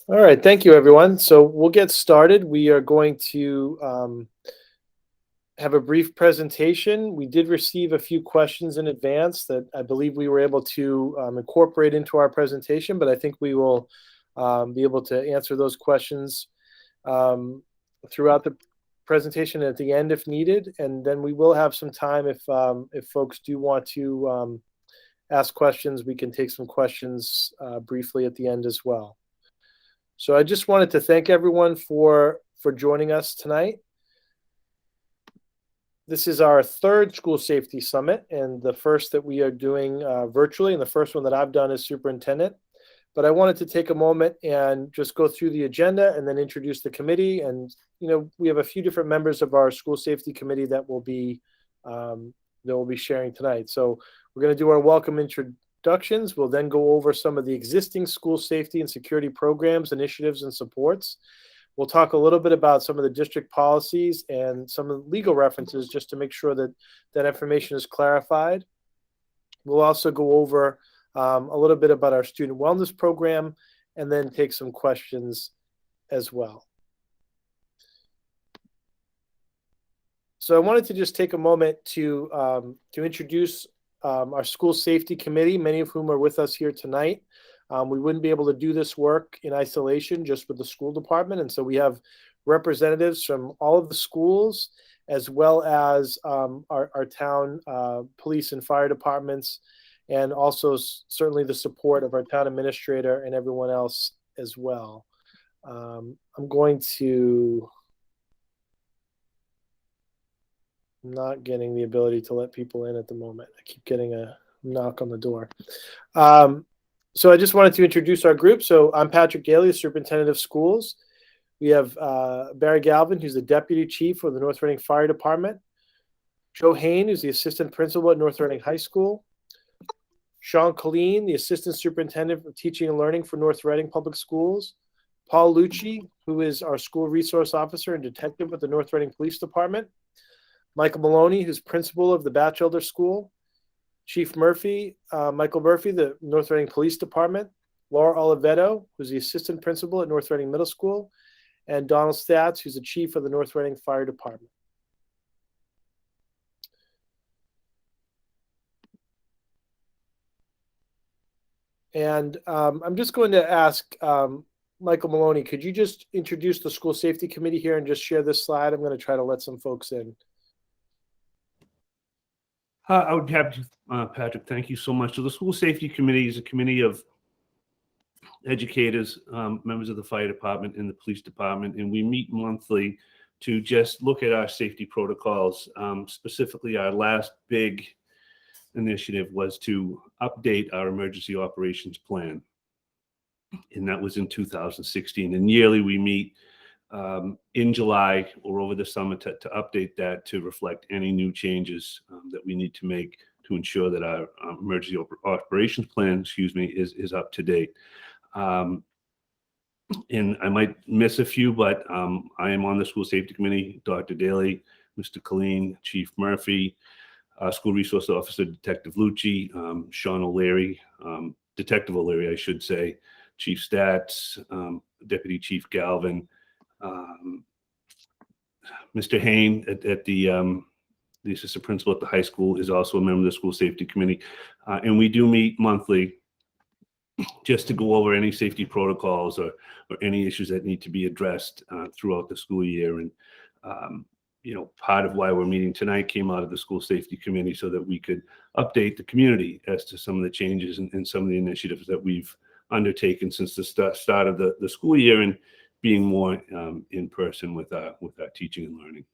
All right, thank you, everyone. So we'll get started. We are going to have a brief presentation. We did receive a few questions in advance that I believe we were able to incorporate into our presentation, but I think we will be able to answer those questions throughout the presentation at the end if needed. And then we will have some time if folks do want to ask questions, we can take some questions briefly at the end as well. So I just wanted to thank everyone for joining us tonight. This is our third School Safety Summit and the first that we are doing virtually, and the first one that I've done as superintendent. But I wanted to take a moment and just go through the agenda and then introduce the committee. And, we have a few different members of our School Safety Committee that will be sharing tonight. So we're going to do our welcome introductions. We'll then go over some of the existing school safety and security programs, initiatives, and supports. We'll talk a little bit about some of the district policies and some of the legal references just to make sure that that information is clarified. We'll also go over a little bit about our student wellness program and then take some questions as well. So I wanted to just take a moment to introduce our School Safety Committee, many of whom are with us here tonight. We wouldn't be able to do this work in isolation just with the school department. And so we have representatives from all of the schools, as well as our town police and fire departments, and also certainly the support of our town administrator and everyone else as well. I'm not getting the ability to let people in at the moment. I keep getting a knock on the door. So I just wanted to introduce our group. So I'm Patrick Daly, the Superintendent of Schools. We have Barry Galvin, who's the Deputy Chief of the North Reading Fire Department. Joe Hain, who's the Assistant Principal at North Reading High School. Sean Colleen, the Assistant Superintendent of Teaching and Learning for North Reading Public Schools. Paul Lucci, who is our School Resource Officer and Detective with the North Reading Police Department. Michael Maloney, who's Principal of the Batchelder School. Chief Murphy, Michael Murphy, the North Reading Police Department. Laura Oliveto, who's the Assistant Principal at North Reading Middle School. And Donald Statz, who's the Chief of the North Reading Fire Department. And I'm just going to ask Michael Maloney, could you just introduce the School Safety Committee here and just share this slide? I'm going to try to let some folks in. I would have to, Patrick, thank you so much. So the School Safety Committee is a committee of educators, members of the fire department and the police department, and we meet monthly to just look at our safety protocols. Specifically, our last big initiative was to update our emergency operations plan, and that was in 2016. And yearly we meet in July or over the summer to update that to reflect any new changes that we need to make to ensure that our emergency operations plan, is up to date. And I might miss a few, but I am on the School Safety Committee. Dr. Daly, Mr. Colleen, Chief Murphy, School Resource Officer Detective Lucci, Sean O'Leary, Detective O'Leary, I should say, Chief Statz, Deputy Chief Galvin, Mr. Hain at the assistant principal at the high school is also a member of the School Safety Committee. And we do meet monthly just to go over any safety protocols or any issues that need to be addressed throughout the school year. And, part of why we're meeting tonight came out of the School Safety Committee so that we could update the community as to some of the changes and some of the initiatives that we've undertaken since the start of the school year and being more in person with our teaching and learning.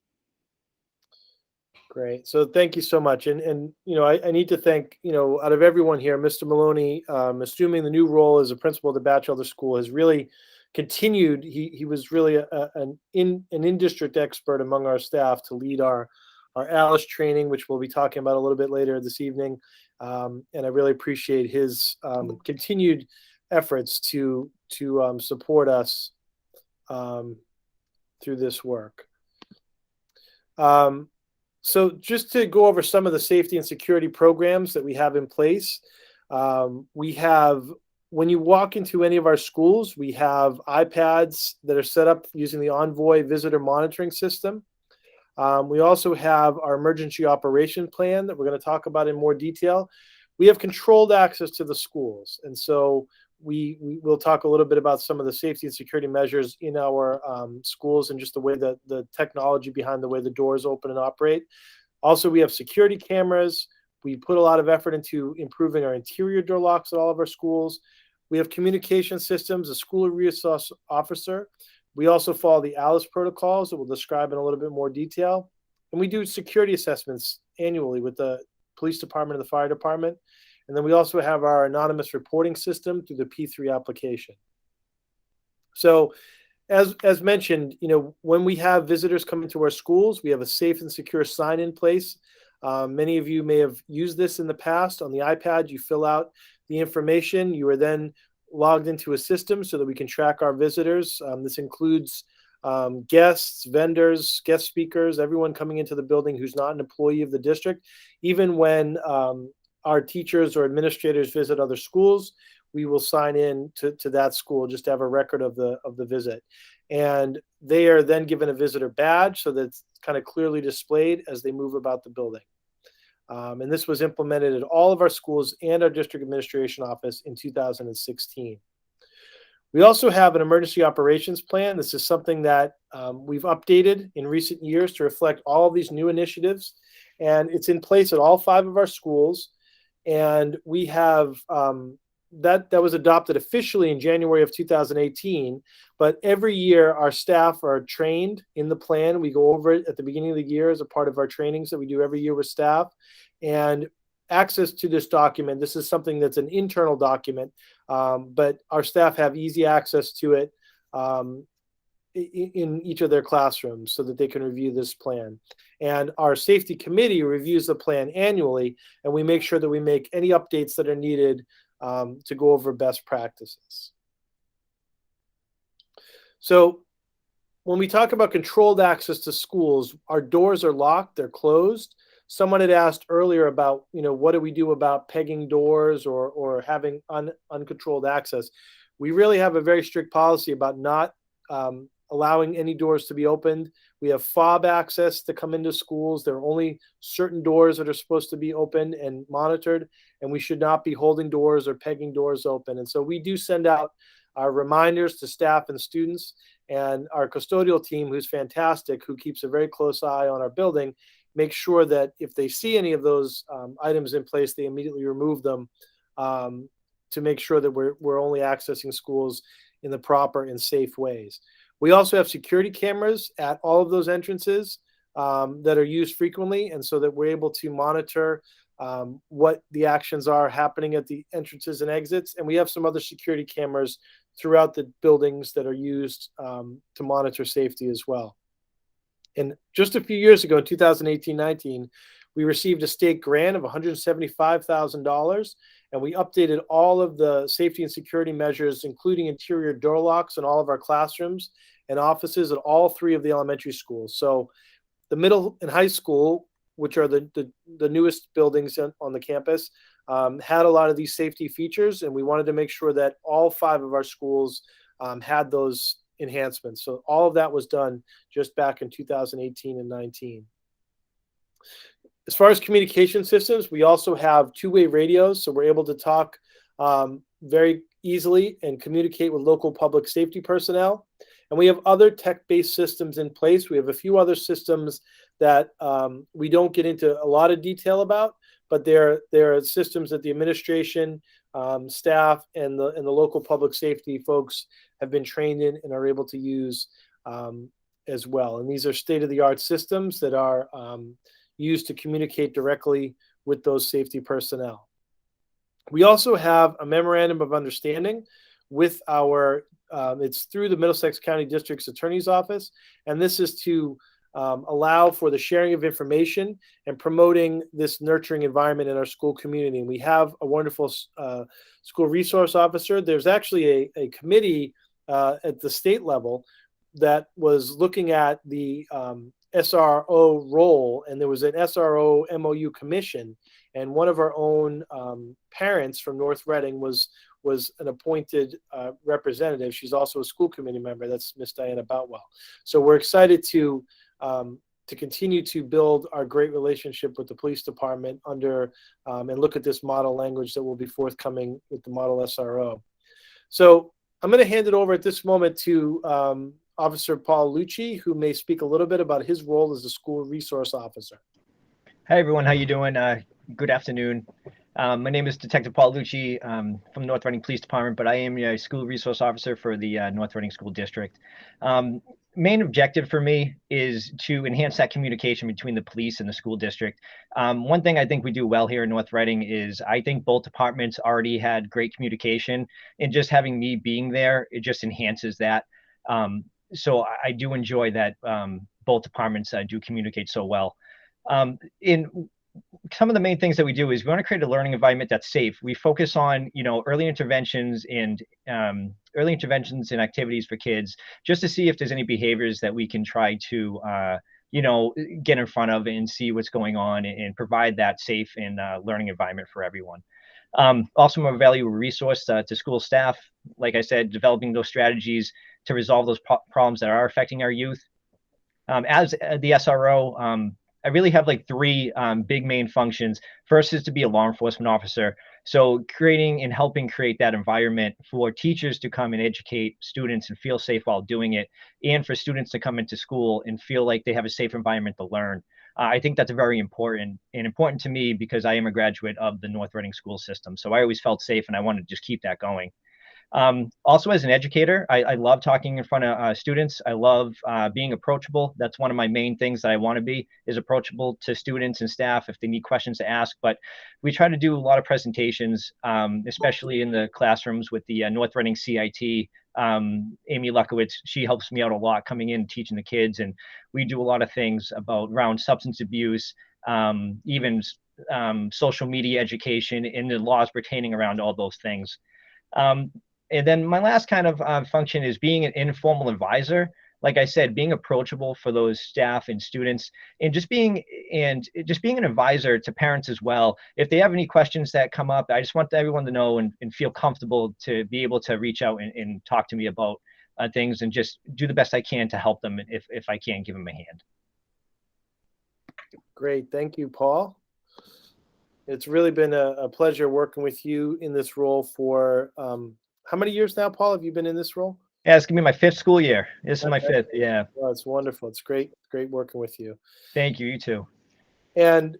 Great. So thank you so much. And I need to thank, out of everyone here, Mr. Maloney, assuming the new role as a principal of the Batchelder School, has really continued. He was really an in-district expert among our staff to lead our ALICE training, which we'll be talking about a little bit later this evening. And I really appreciate his continued efforts to support us through this work. So just to go over some of the safety and security programs that we have in place, we have when you walk into any of our schools, we have iPads that are set up using the Envoy visitor monitoring system. We also have our emergency operation plan that we're going to talk about in more detail. We have controlled access to the schools. And so we will talk a little bit about some of the safety and security measures in our schools and just the way that the technology behind the way the doors open and operate. Also, we have security cameras. We put a lot of effort into improving our interior door locks at all of our schools. We have communication systems, a school resource officer. We also follow the ALICE protocols that we'll describe in a little bit more detail. And we do security assessments annually with the police department and the fire department. And then we also have our anonymous reporting system through the P3 application. So as mentioned, when we have visitors come into our schools, we have a safe and secure sign in place. Many of you may have used this in the past. On the iPad, you fill out the information. You are then logged into a system so that we can track our visitors. This includes guests, vendors, guest speakers, everyone coming into the building who's not an employee of the district. Even when our teachers or administrators visit other schools, we will sign in to that school just to have a record of the visit. And they are then given a visitor badge so that it's kind of clearly displayed as they move about the building. And this was implemented at all of our schools and our district administration office in 2016. We also have an emergency operations plan. This is something that we've updated in recent years to reflect all of these new initiatives. And it's in place at all 5 of our schools. And we have that was adopted officially in January of 2018. But every year, our staff are trained in the plan. We go over it at the beginning of the year as a part of our trainings that we do every year with staff. And access to this document, this is something that's an internal document, but our staff have easy access to it in each of their classrooms so that they can review this plan. And our safety committee reviews the plan annually, and we make sure that we make any updates that are needed to go over best practices. So when we talk about controlled access to schools, our doors are locked, they're closed. Someone had asked earlier about, what do we do about pegging doors or having uncontrolled access? We really have a very strict policy about not allowing any doors to be opened. We have fob access to come into schools. There are only certain doors that are supposed to be open and monitored, and we should not be holding doors or pegging doors open. And so we do send out our reminders to staff and students, and our custodial team, who's fantastic, who keeps a very close eye on our building, make sure that if they see any of those items in place, they immediately remove them to make sure that we're only accessing schools in the proper and safe ways. We also have security cameras at all of those entrances that are used frequently, and so that we're able to monitor what the actions are happening at the entrances and exits. And we have some other security cameras throughout the buildings that are used to monitor safety as well. And just a few years ago, in 2018-19, we received a state grant of $175,000, and we updated all of the safety and security measures, including interior door locks in all of our classrooms and offices at all 3 of the elementary schools. So the middle and high school, which are the newest buildings on the campus, had a lot of these safety features, and we wanted to make sure that all 5 of our schools had those enhancements. So all of that was done just back in 2018 and 19. As far as communication systems, we also have 2-way radios, so we're able to talk very easily and communicate with local public safety personnel. And we have other tech-based systems in place. We have a few other systems that we don't get into a lot of detail about, but there are systems that the administration, staff, and the local public safety folks have been trained in and are able to use as well. And these are state-of-the-art systems that are used to communicate directly with those safety personnel. We also have a memorandum of understanding with our, it's through the Middlesex County District's Attorney's Office, and this is to allow for the sharing of information and promoting this nurturing environment in our school community. And we have a wonderful school resource officer. There's actually a committee at the state level that was looking at the SRO role, and there was an SRO MOU commission, and one of our own parents from North Reading was was an appointed representative. She's also a school committee member. That's Miss Diana Boutwell. So we're excited to continue to build our great relationship with the police department under and look at this model language that will be forthcoming with the model SRO. So I'm going to hand it over at this moment to Officer Paul Lucci, who may speak a little bit about his role as a school resource officer. Hi, everyone. How you doing? Good afternoon. My name is Detective Paul Lucci from North Reading Police Department, but I am a school resource officer for the North Reading School District. Main objective for me is to enhance that communication between the police and the school district. One thing I think we do well here in North Reading is I think both departments already had great communication, and just having me being there, it just enhances that. So I do enjoy that both departments do communicate so well. In some of the main things that we do is we want to create a learning environment that's safe. We focus on, early interventions and activities for kids, just to see if there's any behaviors that we can try to, get in front of and see what's going on and provide that safe and learning environment for everyone. Also, I'm a valuable resource to school staff. Like I said, developing those strategies to resolve those problems that are affecting our youth. As the SRO, I really have like three big main functions. First is to be a law enforcement officer. So creating and helping create that environment for teachers to come and educate students and feel safe while doing it, and for students to come into school and feel like they have a safe environment to learn. I think that's very important, and important to me because I am a graduate of the North Reading school system. So I always felt safe, and I wanted to just keep that going. Also, as an educator, I love talking in front of students. I love being approachable. That's one of my main things that I want to be, is approachable to students and staff if they need questions to ask. But we try to do a lot of presentations, especially in the classrooms with the North Reading CIT. Amy Luckowitz, she helps me out a lot coming in and teaching the kids. And we do a lot of things around substance abuse, even social media education, and the laws pertaining around all those things. And then my last kind of function is being an informal advisor. Like I said, being approachable for those staff and students, and just being an advisor to parents as well. If they have any questions that come up, I just want everyone to know and feel comfortable to be able to reach out and talk to me about things, and just do the best I can to help them if I can give them a hand. Great. Thank you, Paul. It's really been a pleasure working with you in this role for how many years now, Paul, have you been in this role? Yeah, it's gonna be my 5th school year. This is my 5th. Yeah. Well, it's wonderful. It's great working with you. Thank you. You too. And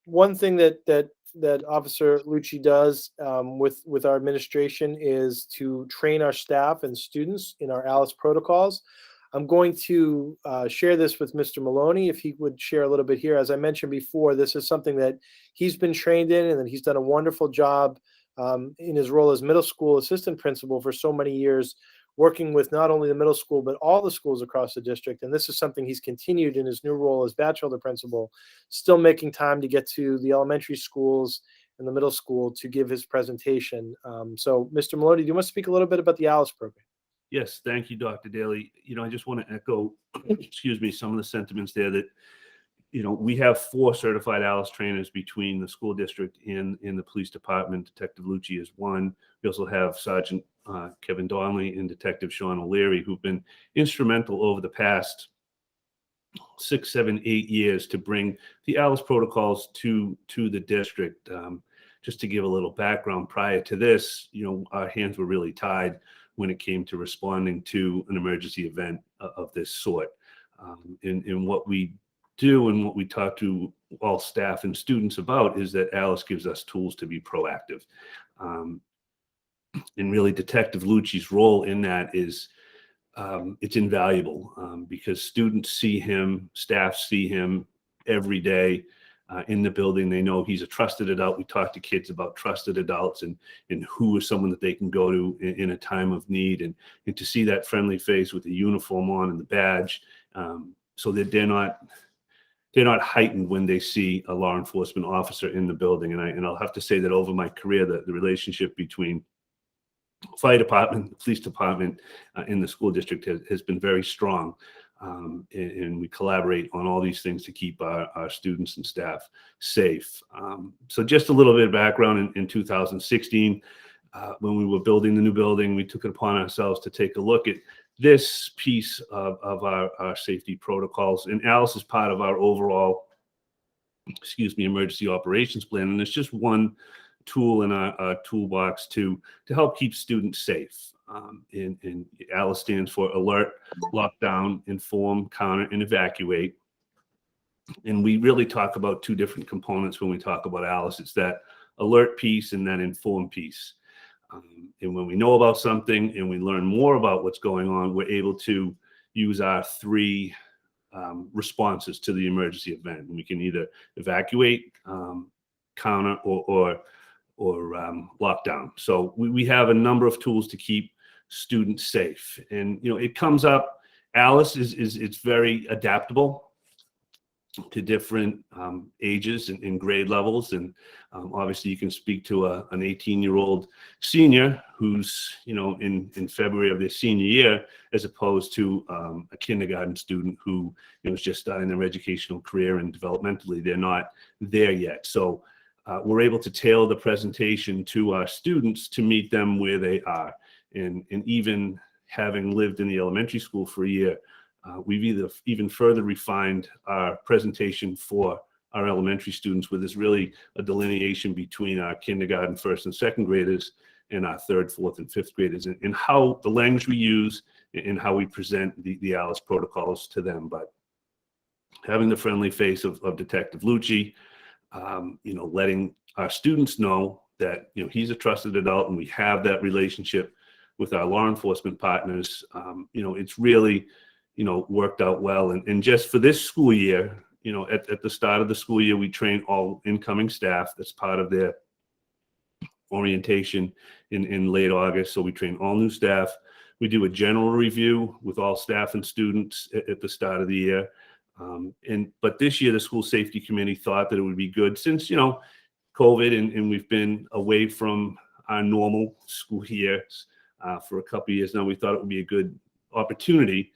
one thing that Officer Lucci does with our administration is to train our staff and students in our ALICE protocols. I'm going to share this with Mr. Maloney, if he would share a little bit here. As I mentioned before, this is something that he's been trained in, and that he's done a wonderful job in his role as middle school assistant principal for so many years, working with not only the middle school, but all the schools across the district. And this is something he's continued in his new role as batchelder principal, still making time to get to the elementary schools and the middle school to give his presentation. So Mr. Maloney, do you want to speak a little bit about the ALICE program? Yes, thank you, Dr. Daly. I just want to echo, some of the sentiments there that, we have 4 certified ALICE trainers between the school district and the police department. Detective Lucci is one. We also have Sergeant Kevin Donnelly and Detective Sean O'Leary, who've been instrumental over the past 6, 7, 8 years to bring the ALICE protocols to the district. Just to give a little background, prior to this, our hands were really tied when it came to responding to an emergency event of this sort. And what we do and what we talk to all staff and students about is that ALICE gives us tools to be proactive. And really, Detective Lucci's role in that is it's invaluable because students see him, staff see him every day in the building. They know he's a trusted adult. We talk to kids about trusted adults and who is someone that they can go to in a time of need, and to see that friendly face with the uniform on and the badge, so that they're not heightened when they see a law enforcement officer in the building. And I'll have to say that over my career, the relationship between fire department, the police department, in the school district has been very strong. And we collaborate on all these things to keep our students and staff safe. So just a little bit of background. In 2016, when we were building the new building, we took it upon ourselves to take a look at this piece of our safety protocols. And Alice is part of our overall, emergency operations plan. And it's just one tool in our toolbox to help keep students safe. And Alice stands for alert, lockdown, inform, counter, and evacuate. And we really talk about two different components when we talk about Alice. It's that alert piece and that inform piece. And when we know about something and we learn more about what's going on, we're able to use our three responses to the emergency event. And we can either evacuate, counter, or lockdown. So we have a number of tools to keep students safe. And it comes up. Alice it's very adaptable to different ages and grade levels. And obviously you can speak to an 18-year-old senior who's, in February of their senior year, as opposed to a kindergarten student who is just starting their educational career, and developmentally, they're not there yet. So we're able to tailor the presentation to our students to meet them where they are. And even having lived in the elementary school for a year, we've even further refined our presentation for our elementary students, where there's really a delineation between our kindergarten, first and second graders, and our third, fourth, and fifth graders, and how the language we use and how we present the Alice protocols to them. But having the friendly face of Detective Lucci, letting our students know that he's a trusted adult, and we have that relationship with our law enforcement partners. It's really worked out well. And just for this school year, at the start of the school year, we train all incoming staff. That's part of their orientation in late August. So we train all new staff. We do a general review with all staff and students at the start of the year. But this year, the school safety committee thought that it would be good, since COVID and we've been away from our normal school years for a couple of years now. We thought it would be a good opportunity,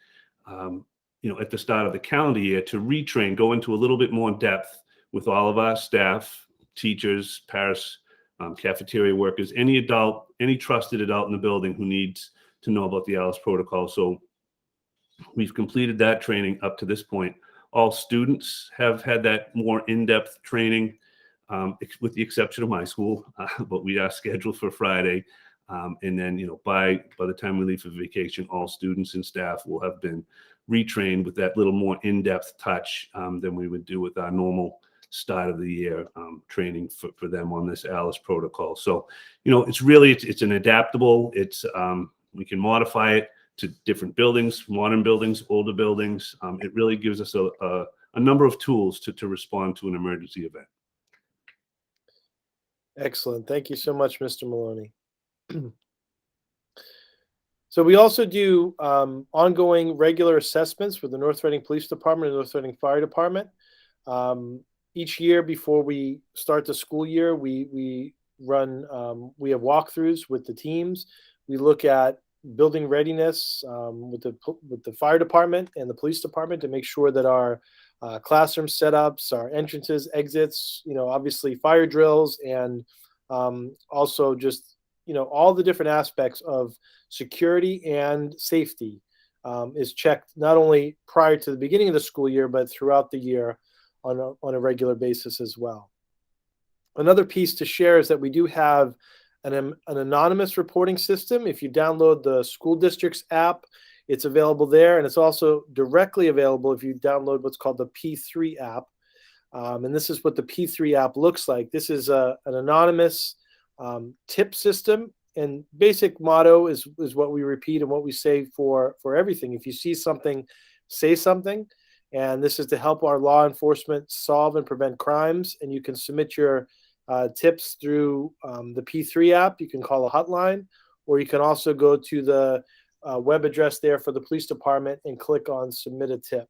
at the start of the calendar year, to retrain, go into a little bit more depth with all of our staff, teachers, paras, cafeteria workers, any trusted adult in the building who needs to know about the Alice protocol. So we've completed that training up to this point. All students have had that more in-depth training, with the exception of my school, but we are scheduled for Friday. And then, by the time we leave for vacation, all students and staff will have been retrained with that little more in-depth touch than we would do with our normal start of the year training for them on this Alice protocol. So, it's an adaptable, we can modify it to different buildings, modern buildings, older buildings. It really gives us a number of tools to respond to an emergency event. Excellent. Thank you so much, Mr. Maloney. So we also do ongoing regular assessments for the North Reading Police Department and North Reading Fire Department. Each year before we start the school year, we run, we have walkthroughs with the teams. We look at building readiness with the fire department and the police department to make sure that our classroom setups, our entrances, exits, obviously fire drills, and also just all the different aspects of security and safety is checked not only prior to the beginning of the school year, but throughout the year on a regular basis as well. Another piece to share is that we do have an anonymous reporting system. If you download the school district's app, it's available there, and it's also directly available if you download what's called the P3 app. And this is what the P3 app looks like. This is an anonymous tip system, and basic motto is what we repeat and what we say for everything. If you see something, say something. And this is to help our law enforcement solve and prevent crimes. And you can submit your tips through the P3 app. You can call a hotline, or you can also go to the web address there for the police department and click on submit a tip.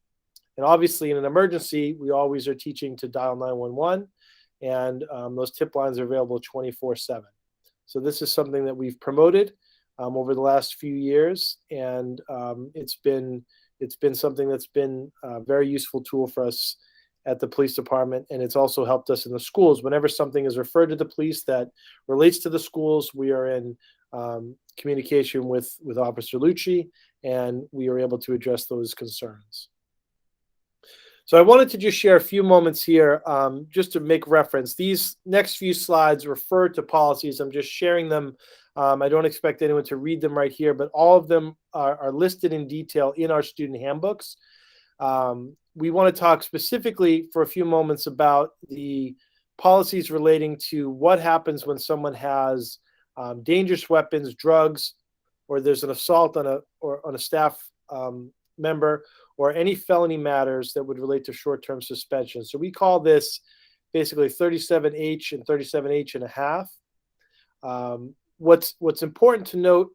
And obviously in an emergency, we always are teaching to dial 911, and those tip lines are available 24/7. So this is something that we've promoted over the last few years, and it's been something that's been a very useful tool for us at the police department, and it's also helped us in the schools. Whenever something is referred to the police that relates to the schools, we are in communication with Officer Lucci, and we are able to address those concerns. So I wanted to just share a few moments here just to make reference. These next few slides refer to policies. I'm just sharing them. I don't expect anyone to read them right here, but all of them are listed in detail in our student handbooks. We want to talk specifically for a few moments about the policies relating to what happens when someone has dangerous weapons, drugs, or there's an assault on a staff member, or any felony matters that would relate to short-term suspension. So we call this basically 37H and 37H and a half. What's important to note,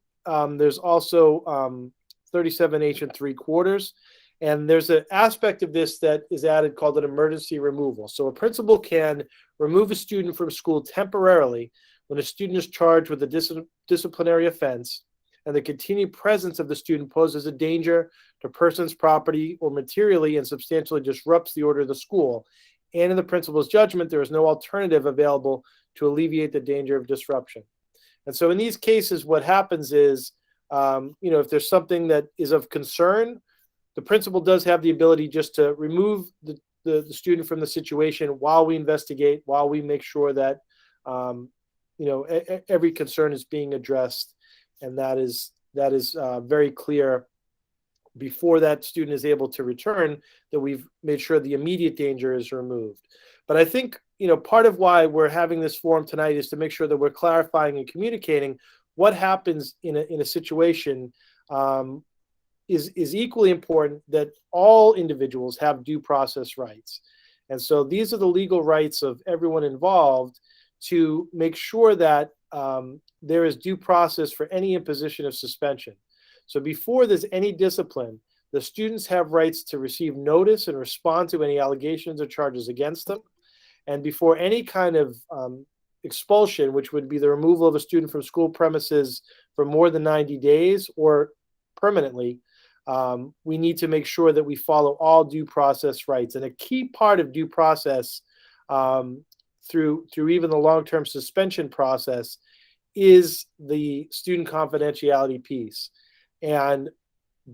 there's also 37H and 3/4. And there's an aspect of this that is added called an emergency removal. So a principal can remove a student from school temporarily when a student is charged with a disciplinary offense and the continued presence of the student poses a danger to persons, property, or materially and substantially disrupts the order of the school. And in the principal's judgment, there is no alternative available to alleviate the danger of disruption. And so in these cases, what happens is, if there's something that is of concern, the principal does have the ability just to remove the student from the situation while we investigate, while we make sure that, every concern is being addressed. And that is very clear before that student is able to return, that we've made sure the immediate danger is removed. But I think, part of why we're having this forum tonight is to make sure that we're clarifying and communicating what happens in a situation. Is equally important that all individuals have due process rights. And so these are the legal rights of everyone involved to make sure that there is due process for any imposition of suspension. So before there's any discipline, the students have rights to receive notice and respond to any allegations or charges against them. And before any kind of expulsion, which would be the removal of a student from school premises for more than 90 days or permanently, we need to make sure that we follow all due process rights. And a key part of due process through even the long-term suspension process is the student confidentiality piece. And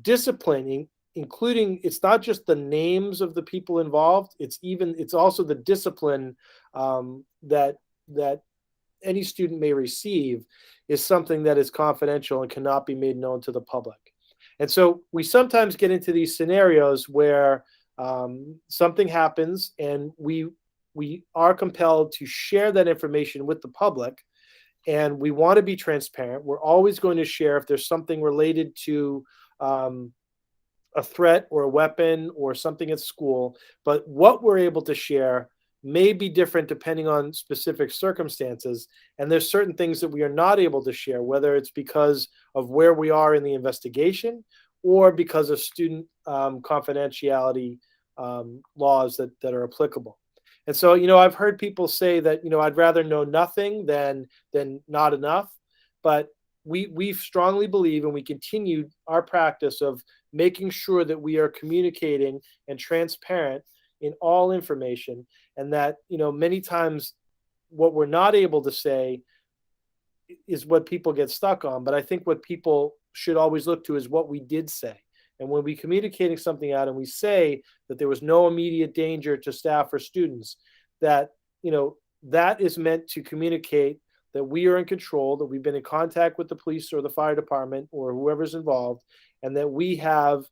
disciplining, including, it's not just the names of the people involved, it's also the discipline that any student may receive is something that is confidential and cannot be made known to the public. And so we sometimes get into these scenarios where something happens and we are compelled to share that information with the public, and we want to be transparent. We're always going to share if there's something related to a threat or a weapon or something at school, but what we're able to share may be different depending on specific circumstances. And there's certain things that we are not able to share, whether it's because of where we are in the investigation or because of student confidentiality laws that are applicable. And so, I've heard people say that, I'd rather know nothing than not enough. But we strongly believe, and we continue our practice of making sure that we are communicating and transparent in all information, and that, many times what we're not able to say is what people get stuck on. But I think what people should always look to is what we did say. And when we're communicating something out and we say that there was no immediate danger to staff or students, that, that is meant to communicate that we are in control, that we've been in contact with the police or the fire department or whoever's involved, and that we have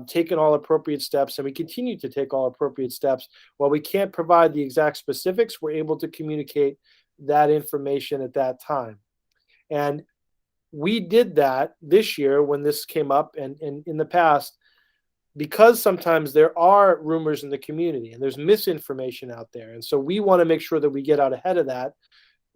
taken all appropriate steps, and we continue to take all appropriate steps. While we can't provide the exact specifics, we're able to communicate that information at that time. And we did that this year when this came up, and in the past, because sometimes there are rumors in the community and there's misinformation out there. And so we want to make sure that we get out ahead of that,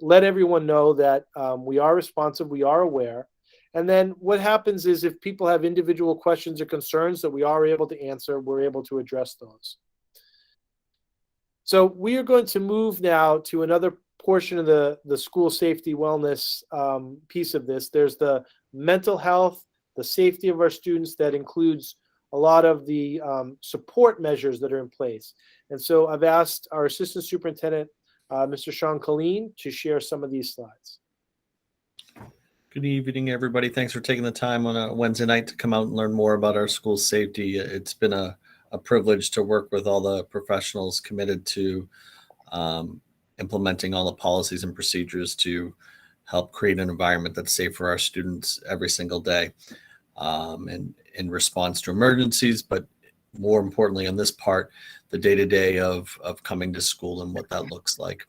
let everyone know that we are responsive, we are aware. And then what happens is if people have individual questions or concerns that we are able to answer, we're able to address those. So we are going to move now to another portion of the school safety wellness piece of this. There's the mental health, the safety of our students that includes a lot of the support measures that are in place. And so I've asked our Assistant Superintendent, Mr. Sean Colleen, to share some of these slides. Good evening, everybody. Thanks for taking the time on a Wednesday night to come out and learn more about our school safety. It's been a privilege to work with all the professionals committed to implementing all the policies and procedures to help create an environment that's safe for our students every single day, and in response to emergencies, but more importantly on this part, the day-to-day of coming to school and what that looks like.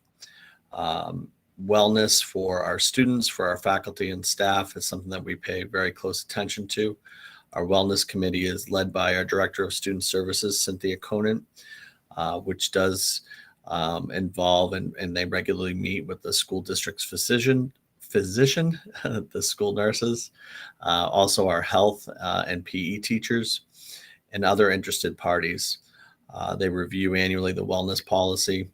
Wellness for our students, for our faculty and staff is something that we pay very close attention to. Our wellness committee is led by our Director of Student Services, Cynthia Conant, which does involve and they regularly meet with the school district's physician, the school nurses, also our health and PE teachers, and other interested parties. They review annually the wellness policy,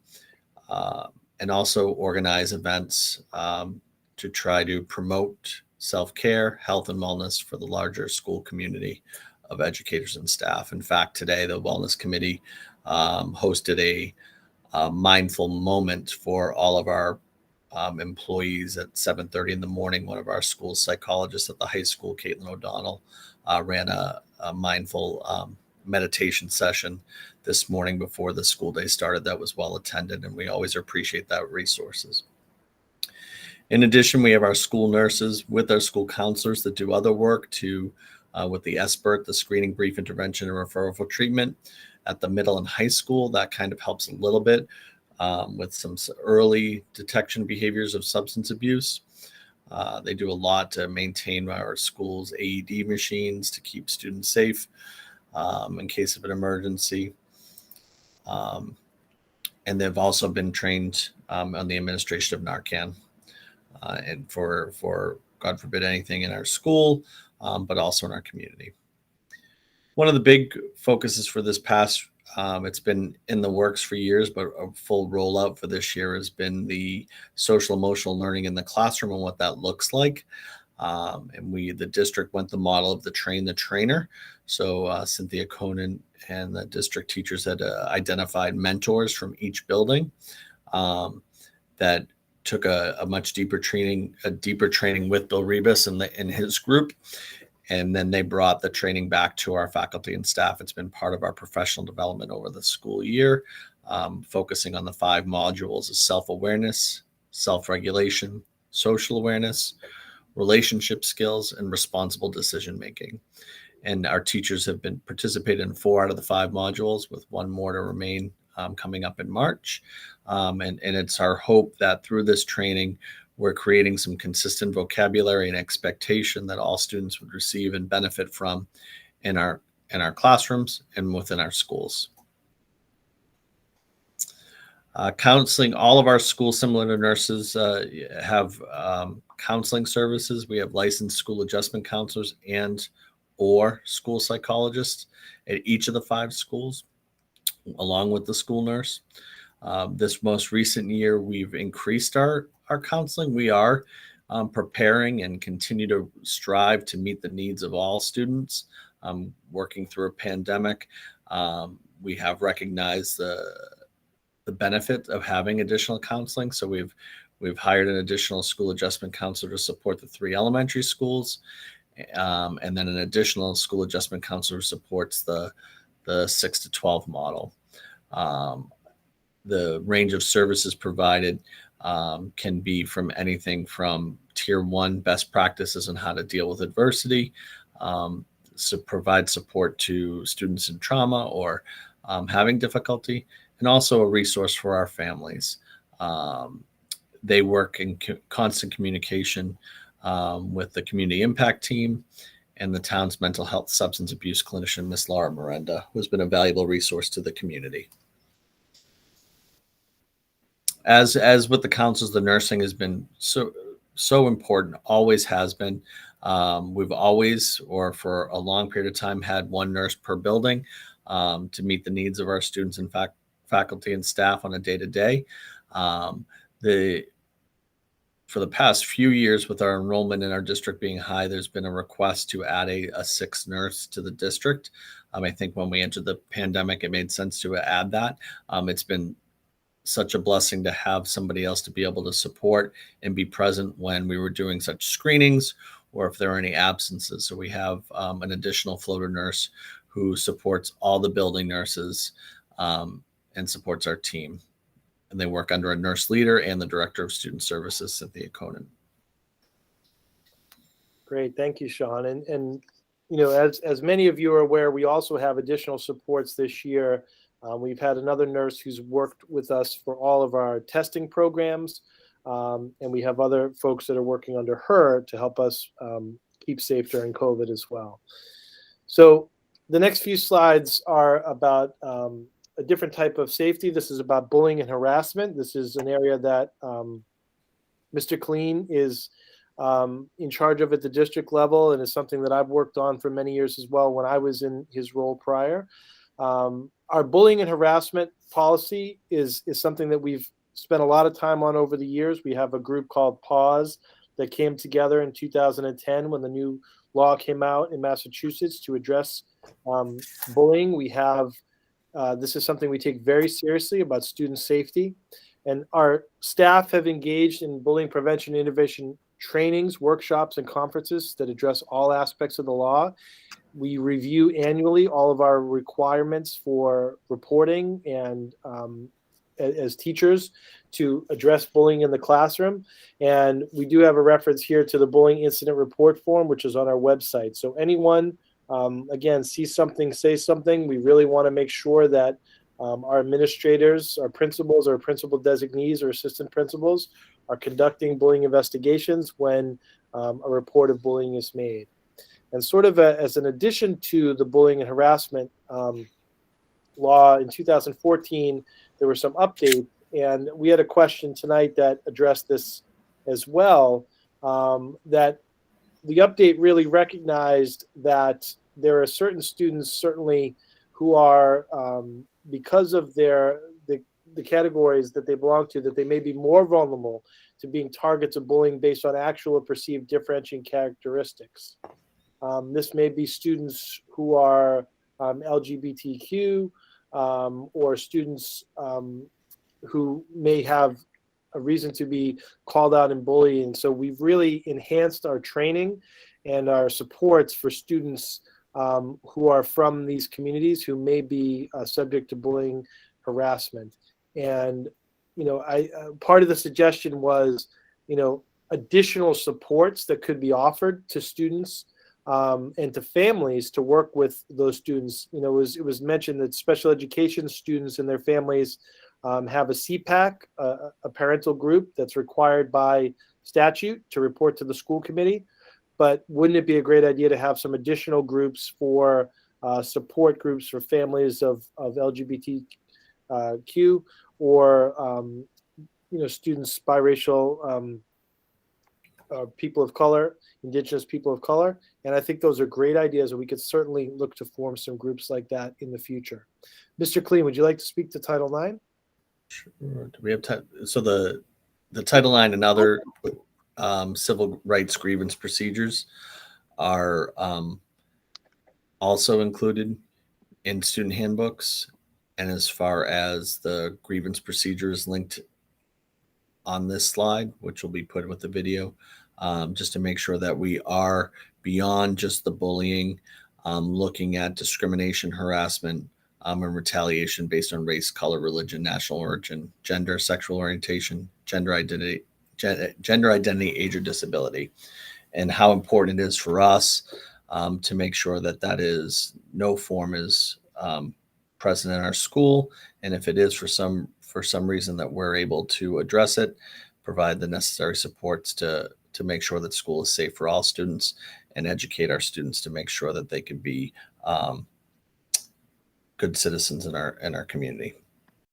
and also organize events to try to promote self-care, health, and wellness for the larger school community of educators and staff. In fact, today the Wellness Committee hosted a mindful moment for all of our employees at 7:30 in the morning. One of our school psychologists at the high school, Caitlin O'Donnell, ran a mindful meditation session this morning before the school day started that was well attended, and we always appreciate that resources. In addition, we have our school nurses with our school counselors that do other work to with the SBIRT, the screening, brief intervention, and referral for treatment at the middle and high school. That kind of helps a little bit with some early detection behaviors of substance abuse. They do a lot to maintain our school's AED machines to keep students safe in case of an emergency. And they've also been trained on the administration of Narcan, and for God forbid anything in our school, but also in our community. One of the big focuses for this past, it's been in the works for years, but a full rollout for this year has been the social emotional learning in the classroom and what that looks like. And the district went the model of the train the trainer. So Cynthia Conant and the district teachers had identified mentors from each building that took a much deeper training with Bill Rebus and his group. And then they brought the training back to our faculty and staff. It's been part of our professional development over the school year, focusing on the 5 modules of self-awareness, self-regulation, social awareness, relationship skills, and responsible decision-making. And our teachers have been participated in 4 out of the 5 modules, with 1 more to remain coming up in March. And it's our hope that through this training, we're creating some consistent vocabulary and expectation that all students would receive and benefit from in our classrooms and within our schools. Counseling, all of our schools, similar to nurses, have counseling services. We have licensed school adjustment counselors or school psychologists at each of the 5 schools, along with the school nurse. This most recent year, we've increased our counseling. We are preparing and continue to strive to meet the needs of all students working through a pandemic. We have recognized the benefit of having additional counseling. So we've hired an additional school adjustment counselor to support the 3 elementary schools. And then an additional school adjustment counselor supports the 6 to 12 model. The range of services provided can be from anything from tier 1 best practices on how to deal with adversity, so provide support to students in trauma or having difficulty, and also a resource for our families. They work in constant communication with the community impact team and the town's mental health substance abuse clinician, Miss Laura Miranda, who has been a valuable resource to the community. As with the counselors, the nursing has been so important, always has been. We've always, or for a long period of time, had 1 nurse per building to meet the needs of our students and faculty and staff on a day-to-day. for the past few years, with our enrollment in our district being high, there's been a request to add a sixth nurse to the district. I think when we entered the pandemic, it made sense to add that. It's been such a blessing to have somebody else to be able to support and be present when we were doing such screenings or if there are any absences. So we have an additional floater nurse who supports all the building nurses and supports our team. And they work under a nurse leader and the director of student services, Cynthia Conan. Great, thank you, Sean. And as many of you are aware, we also have additional supports this year. We've had another nurse who's worked with us for all of our testing programs, and we have other folks that are working under her to help us keep safe during COVID as well. So the next few slides are about a different type of safety. This is about bullying and harassment. This is an area that Mr. Clean is in charge of at the district level, and is something that I've worked on for many years as well when I was in his role prior. Our bullying and harassment policy is something that we've spent a lot of time on over the years. We have a group called PAWS that came together in 2010 when the new law came out in Massachusetts to address bullying. We have this is something we take very seriously about student safety, and our staff have engaged in bullying prevention and intervention trainings, workshops, and conferences that address all aspects of the law. We review annually all of our requirements for reporting and as teachers to address bullying in the classroom. And we do have a reference here to the bullying incident report form, which is on our website. So anyone, again, sees something, say something. We really want to make sure that our administrators, our principals, our principal designees, or assistant principals are conducting bullying investigations when a report of bullying is made. And sort of as an addition to the bullying and harassment law in 2014, there were some updates, and we had a question tonight that addressed this as well, that the update really recognized that there are certain students certainly who are, because of the categories that they belong to, that they may be more vulnerable to being targets of bullying based on actual or perceived differentiating characteristics. This may be students who are LGBTQ or students who may have a reason to be called out in bullying. So we've really enhanced our training and our supports for students who are from these communities who may be subject to bullying, harassment. And, part of the suggestion was, additional supports that could be offered to students and to families to work with those students. It was mentioned that special education students and their families have a CPAC, a parental group that's required by statute to report to the school committee. But wouldn't it be a great idea to have some additional groups for support groups for families of LGBTQ or students, biracial, people of color, Indigenous people of color? And I think those are great ideas, and we could certainly look to form some groups like that in the future. Mr. Clean, would you like to speak to Title IX? Sure. Do we have time? So the Title IX and other civil rights grievance procedures are also included in student handbooks. And as far as the grievance procedures linked on this slide, which will be put with the video, just to make sure that we are beyond just the bullying, looking at discrimination, harassment, and retaliation based on race, color, religion, national origin, gender, sexual orientation, gender identity, age, or disability, and how important it is for us to make sure that is no form is present in our school, and if it is for some reason that we're able to address it, provide the necessary supports to make sure that school is safe for all students, and educate our students to make sure that they can be good citizens in our community.